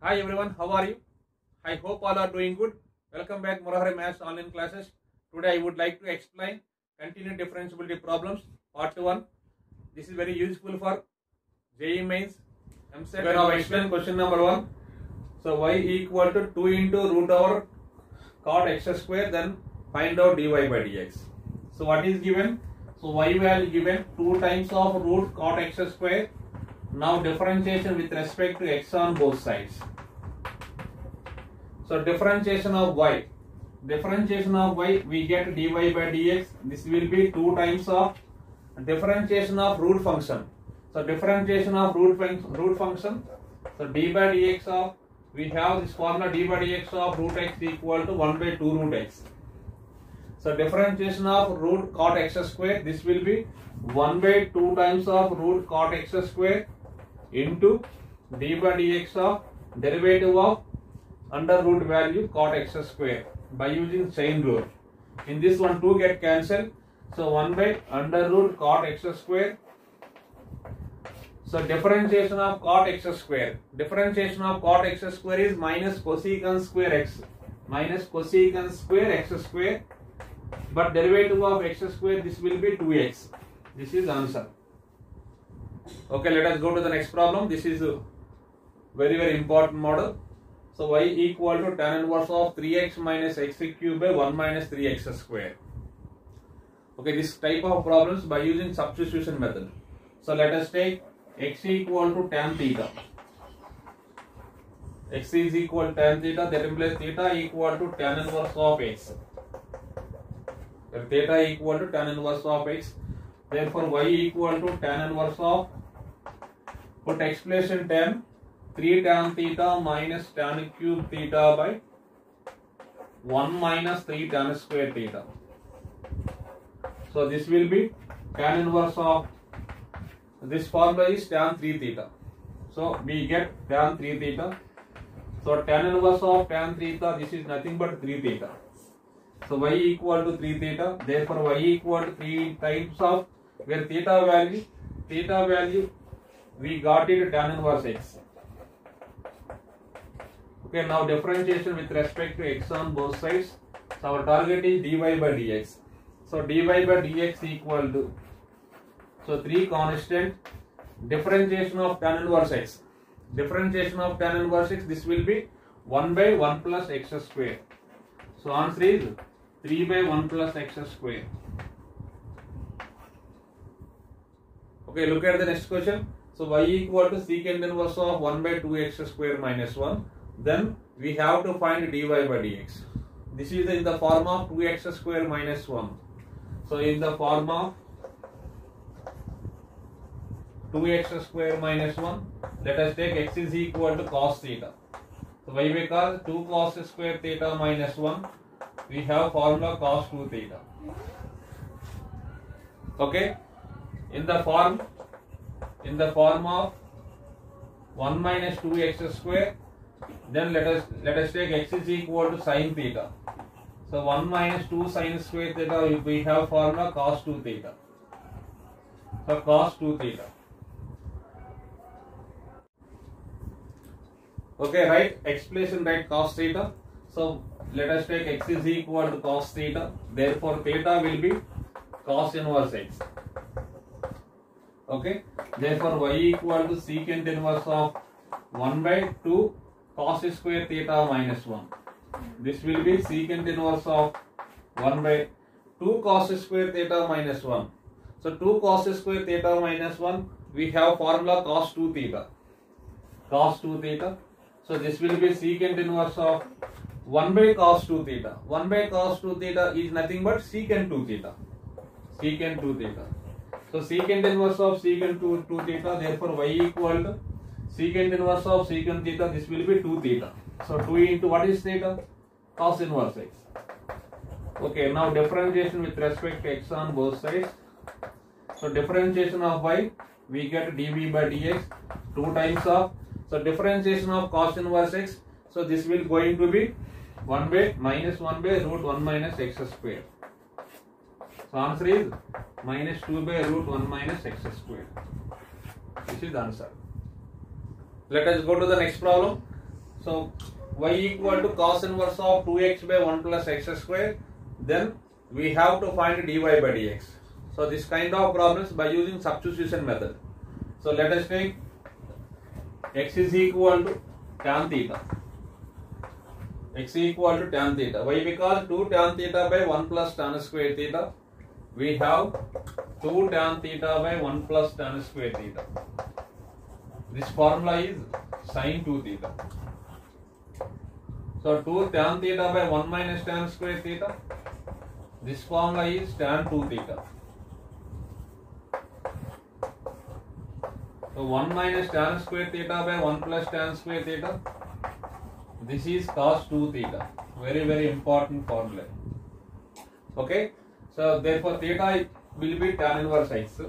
Hi everyone, how are you? I hope all are doing good. Welcome back Murahari Maths online classes. Today I would like to explain continued differentiability problems part 1. This is very useful for JEE mains. Okay, now explain question number 1. So y equal to 2 into root over cot x square, then find out dy by dx. So what is given? So y value given 2 times of root cot x square. Now differentiation with respect to x on both sides. So differentiation of y, we get dy by dx. This will be 2 times of differentiation of root function. So differentiation of root function. So d by dx of, we have this formula d by dx of root x equal to 1 by 2 root x. So differentiation of root cot x square, this will be 1 by 2 times of root cot x square into d by dx of derivative of under root value cot x square by using chain rule. In this one 2 get cancelled. So 1 by under root cot x square. So differentiation of cot x square. Differentiation of cot x square is minus cosecant square x. Minus cosecant square x square. But derivative of x square, this will be 2x. This is answer. Okay, let us go to the next problem. This is a very important model. So y equal to tan inverse of 3x minus x cube by 1 minus 3x square. Okay, this type of problems by using substitution method. So let us take x equal to tan theta. X is equal to tan theta, that implies theta equal to tan inverse of x. Theta equal to tan inverse of x. Therefore y equal to tan inverse of, put expression tan, 3 tan theta minus tan cube theta by 1 minus 3 tan square theta. So this will be tan inverse of, this formula is tan 3 theta. So we get tan 3 theta. So tan inverse of tan theta, this is nothing but 3 theta. So y equal to 3 theta. Therefore y equal to 3 times of, where theta value we got it tan inverse x. Okay, now differentiation with respect to x on both sides. So our target is dy by dx. So dy by dx equal to, so 3 constant, differentiation of tan inverse x. Differentiation of tan inverse x, this will be 1 by 1 plus x square. So answer is 3 by 1 plus x square. Okay, look at the next question. So y equal to secant inverse of 1 by 2x square minus 1. Then we have to find dy by dx. This is in the form of 2x square minus 1. So in the form of 2x square minus 1, let us take x is equal to cos theta. So why? Because 2 cos square theta minus 1, we have formula cos 2 theta. Okay, in the form of 1 minus 2x square, then let us take x is equal to sin theta. So 1 minus 2 sin square theta, we have formula cos 2 theta. So cos 2 theta. Okay, right expression, right cos theta. So let us take x is equal to cos theta. Therefore theta will be cos inverse x. Okay, therefore y equal to secant inverse of 1 by 2 cos square theta minus 1. This will be secant inverse of 1 by 2 cos square theta minus 1. So 2 cos square theta minus 1, we have formula cos 2 theta. Cos 2 theta. So this will be secant inverse of 1 by cos 2 theta. 1 by cos 2 theta is nothing but secant 2 theta. Secant 2 theta. So secant inverse of secant 2 theta. Therefore y equal to secant inverse of secant theta. This will be 2 theta. So 2 into what is theta? Cos inverse x. Okay, now differentiation with respect to x on both sides. So differentiation of y, we get dv by dx 2 times of, so differentiation of cos inverse x. So this will going to be 1 by minus 1 by root 1 minus x square. So answer is minus 2 by root 1 minus x square. This is the answer. Let us go to the next problem. So y equal to cos inverse of 2x by 1 plus x square. Then we have to find dy by dx. So this kind of problems by using substitution method. So let us take x is equal to tan theta. X equal to tan theta. Why? Because 2 tan theta by 1 plus tan square theta. We have 2 tan theta by 1 plus tan square theta. This formula is sin 2 theta. So 2 tan theta by 1 minus tan square theta. This formula is tan 2 theta. So 1 minus tan square theta by 1 plus tan square theta. This is cos 2 theta. Very important formula. Okay. So therefore theta will be tan inverse x.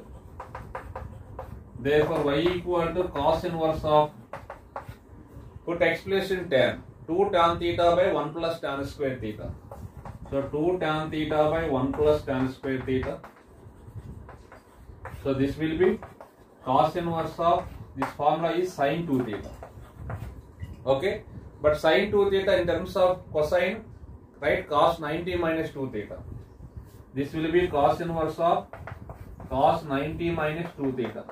Therefore y equal to cos inverse of, put x place in tan, 2 tan theta by 1 plus tan square theta. So 2 tan theta by 1 plus tan square theta. So this will be cos inverse of, this formula is sin 2 theta. Okay. But sin 2 theta in terms of cosine, right, cos 90 minus 2 theta. This will be cos inverse of cos 90 minus 2 theta.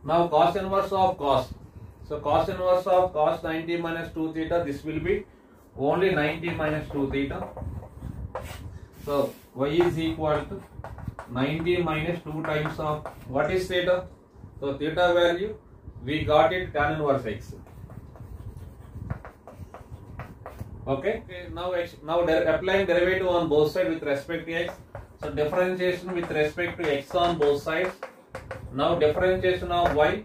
Now cos inverse of cos. So cos inverse of cos 90 minus 2 theta, this will be only 90 minus 2 theta. So y is equal to 90 minus 2 times of, what is theta? So theta value, we got it tan inverse x. Okay. Now applying derivative on both sides with respect to x. So differentiation with respect to x on both sides. Now differentiation of y,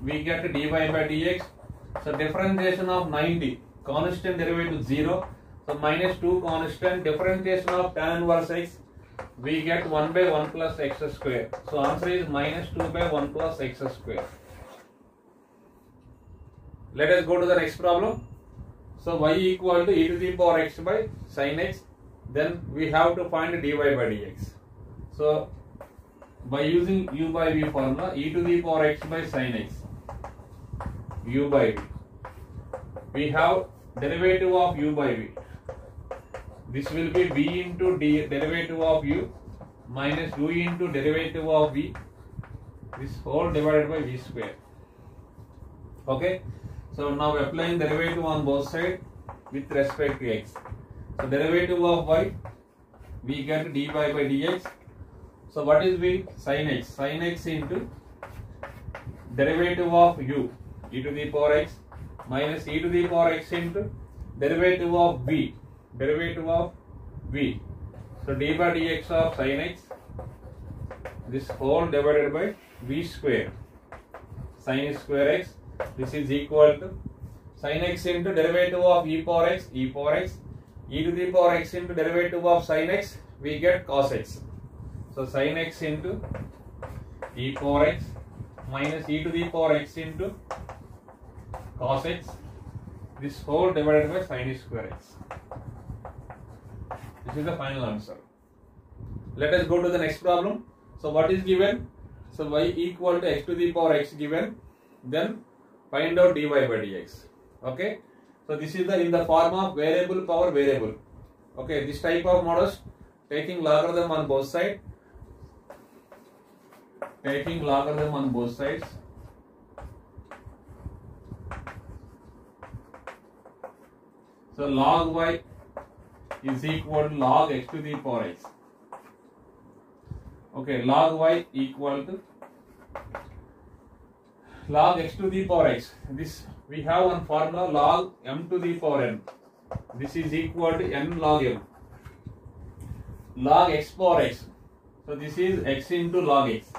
we get dy by dx. So differentiation of 90, constant derivative 0. So minus 2 constant, differentiation of tan inverse x, we get 1 by 1 plus x square. So answer is minus 2 by 1 plus x square. Let us go to the next problem. So y equal to e to the power x by sin x. Then we have to find dy by dx. So by using u by v formula, e to the power x by sin x, u by v. We have derivative of u by v. This will be v into derivative of u minus u into derivative of v. This whole divided by v square. Okay. So now applying derivative on both sides with respect to x. So derivative of y, we get dy by dx. So what is v? Sin x. Sin x into derivative of u, e to the power x, minus e to the power x into derivative of v, derivative of v. So d by dx of sin x, this whole divided by v square, sin square x. This is equal to sin x into derivative of e power x, e to the power x into derivative of sin x, we get cos x. So sin x into e power x minus e to the power x into cos x, this whole divided by sin square x. This is the final answer. Let us go to the next problem. So what is given? So y equal to x to the power x given. Then find out dy by dx. Okay. So this is in the form of variable power variable. Okay. This type of models taking logarithm on both sides. Taking logarithm on both sides. So log y is equal to log x to the power x. Okay. Log y equal to log x to the power x. This we have one formula, log m to the power n. This is equal to n log m. Log x power x. So this is x into log x.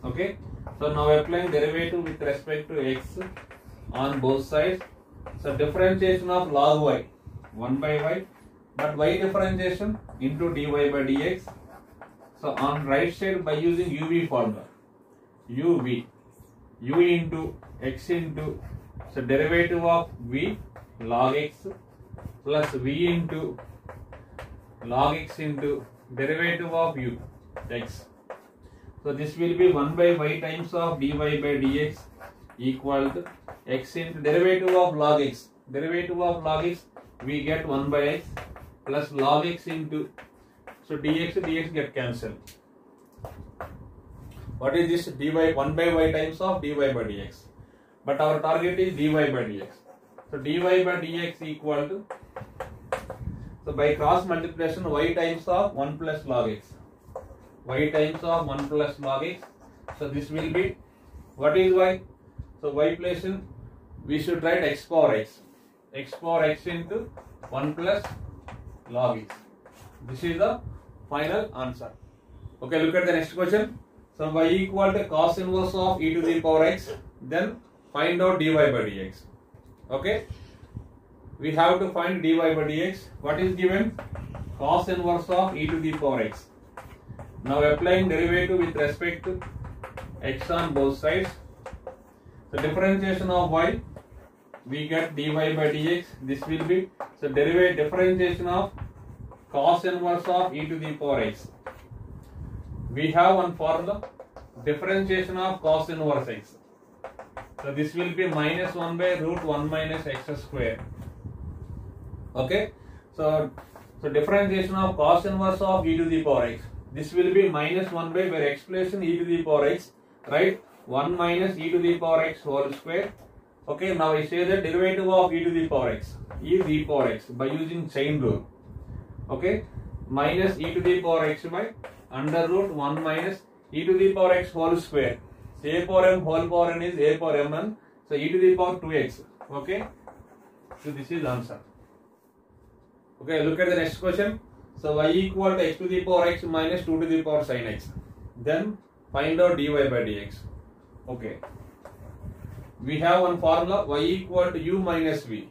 Okay. So now applying derivative with respect to x on both sides. So differentiation of log y, 1 by y, but y differentiation into dy by dx. So on right side by using uv formula, uv, u into x into, so derivative of v log x plus v into log x into derivative of u x. So this will be 1 by y times of dy by dx equal to x into derivative of log x. Derivative of log x, we get 1 by x plus log x into, so dx get cancelled. What is this? dy 1 by y times of dy by dx. But our target is dy by dx. So dy by dx equal to, so by cross multiplication y times of 1 plus log x. Y times of 1 plus log x. So this will be, what is y? So y place in, we should write x power x. X power x into 1 plus log x. This is the final answer. Okay, look at the next question. So y equal to cos inverse of e to the power x. Then find out dy by dx. Okay. We have to find dy by dx. What is given? Cos inverse of e to the power x. Now applying derivative with respect to x on both sides. So differentiation of y, we get dy by dx. This will be, so derivative differentiation of cos inverse of e to the power x. We have one formula, differentiation of cos inverse x. So this will be minus 1 by root 1 minus x square. Okay. So differentiation of cos inverse of e to the power x. This will be minus 1 by, where x place in e to the power x, right? 1 minus e to the power x whole square. Okay, now I say that derivative of e to the power x is e power x by using chain rule. Okay, minus e to the power x by under root 1 minus e to the power x whole square. So a power m whole power n is a power mn. So e to the power 2x. Okay, so this is answer. Okay, look at the next question. So y equal to x to the power x minus 2 to the power sin x. Then find out dy by dx. Okay. We have one formula, y equal to u minus v.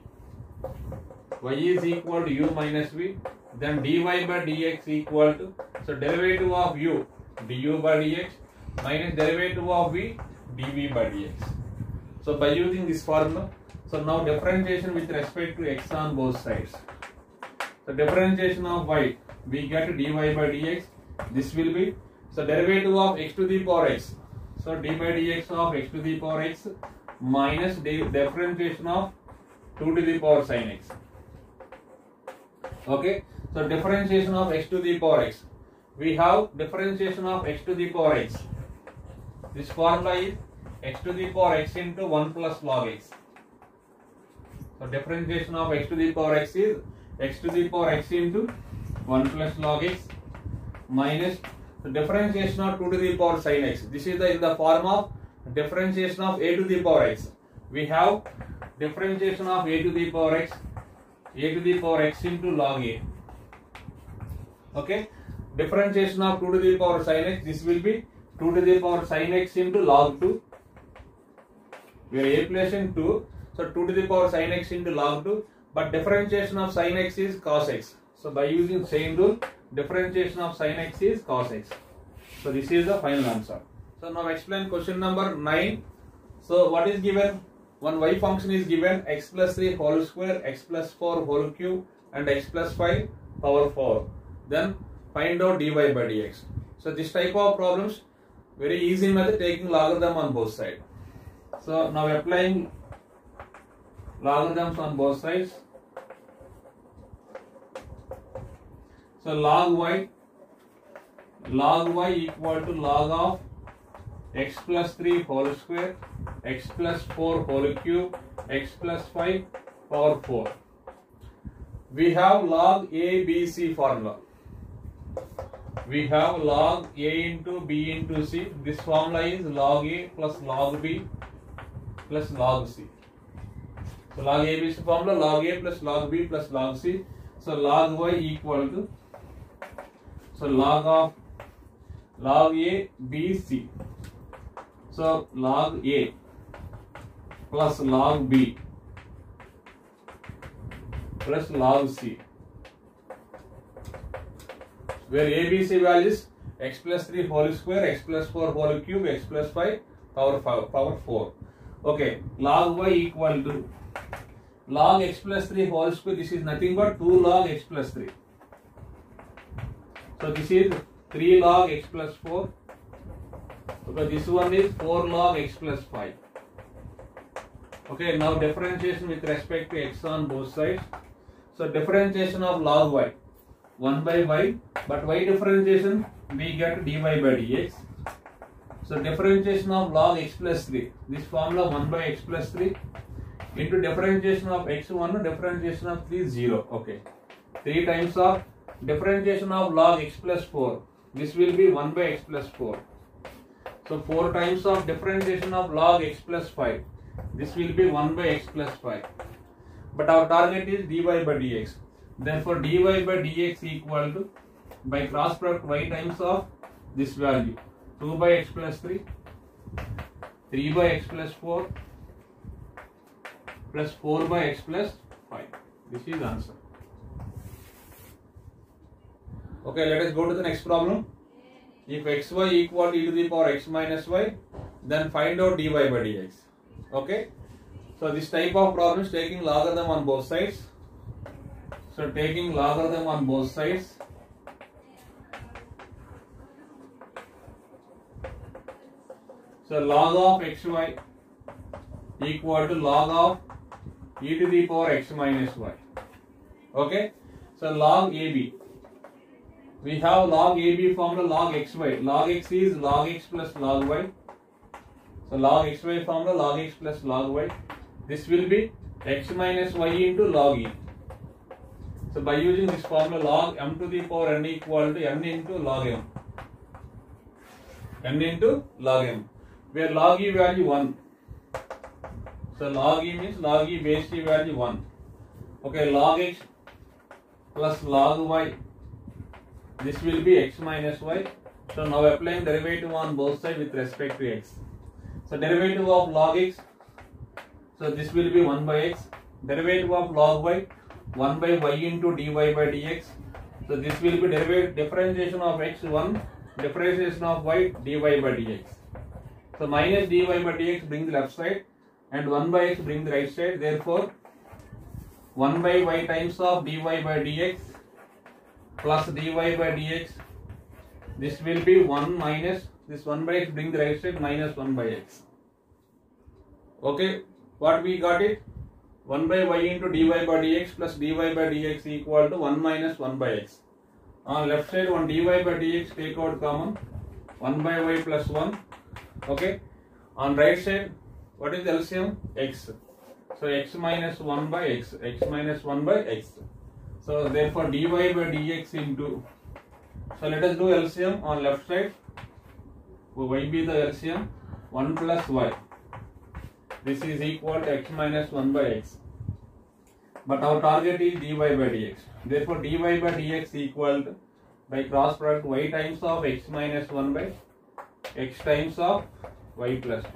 Y is equal to u minus v. Then dy by dx equal to, so derivative of u, du by dx minus derivative of v, dv by dx. So by using this formula, so now differentiation with respect to x on both sides. So differentiation of y, we get dy by dx. This will be, so derivative of x to the power x. So d by dx of x to the power x minus differentiation of 2 to the power sin x. Okay, so differentiation of x to the power x. We have differentiation of x to the power x. This formula is x to the power x into 1 plus log x. So differentiation of x to the power x is x to the power x into 1 plus log x minus the differentiation of 2 to the power sin x. This is in the form of differentiation of a to the power x. We have differentiation of a to the power x into log a. Okay, differentiation of 2 to the power sin x. This will be 2 to the power sin x into log 2. Where a place in 2, so 2 to the power sin x into log 2. But differentiation of sin x is cos x. So by using chain rule, differentiation of sin x is cos x. So this is the final answer. So now explain question number 9. So what is given? One y function is given, x plus 3 whole square, x plus 4 whole cube and x plus 5 power 4. Then find out dy by dx. So this type of problems, very easy method, taking logarithm on both sides. So now applying logarithms on both sides. So log y equal to log of x plus 3 whole square, x plus 4 whole cube, x plus 5 power 4. We have log a, b, c formula. We have log a into b into c. This formula is log a plus log b plus log c. So log a, b, c formula, log a plus log b plus log c. So log y equal to, so log of log a, b, c. So log a plus log b plus log c, where a, b, c values x plus 3 whole square, x plus 4 whole cube, x plus 5 power 4. Okay, log y equal to log x plus 3 whole square. This is nothing but 2 log x plus 3. So this is 3 log x plus 4. Because this one is 4 log x plus 5. Okay, now differentiation with respect to x on both sides. So differentiation of log y, 1 by y, but y differentiation we get dy by dx. So differentiation of log x plus 3, this formula 1 by x plus 3 into differentiation of x1, differentiation of 3 0. Okay, 3 times of differentiation of log x plus 4, this will be 1 by x plus 4. So 4 times of differentiation of log x plus 5, this will be 1 by x plus 5. But our target is dy by dx. Therefore dy by dx equal to, by cross product y times of this value, 2 by x plus 3, 3 by x plus 4, plus 4 by x plus 5. This is answer. Okay, let us go to the next problem. If xy equal to e to the power x minus y, then find out dy by dx. Okay, so this type of problem is taking logarithm on both sides. So taking logarithm on both sides, so log of xy equal to log of e to the power x minus y. Okay, so log AB, we have log AB formula log xy. Log x is log x plus log y. So log xy formula log x plus log y. This will be x minus y into log e. So by using this formula log m to the power n equal to n into log m. N into log m, where log e value 1. So log e means log e base e value 1. Okay, log x plus log y, this will be x minus y. So now applying derivative on both sides with respect to x. So derivative of log x, so this will be 1 by x. Derivative of log y, 1 by y into dy by dx. So this will be differentiation of x1, differentiation of y, dy by dx. So minus dy by dx bring the left side and 1 by x bring the right side. Therefore 1 by y times of dy by dx plus dy by dx, this will be 1 minus this 1 by x bring the right side minus 1 by x. Okay, what we got it? 1 by y into dy by dx plus dy by dx equal to 1 minus 1 by x. On left side, one dy by dx take out common, 1 by y plus 1. Okay, on right side, what is the LCM? X. So x minus 1 by x, x minus 1 by x. So therefore dy by dx into, so let us do LCM on left side. Y be the LCM, 1 plus y. This is equal to x minus 1 by x. But our target is dy by dx. Therefore dy by dx equal to, by cross product y times of x minus 1 by x times of y plus 1.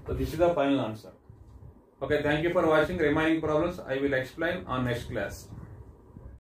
So this is the final answer. Okay, thank you for watching. Remaining problems I will explain on next class.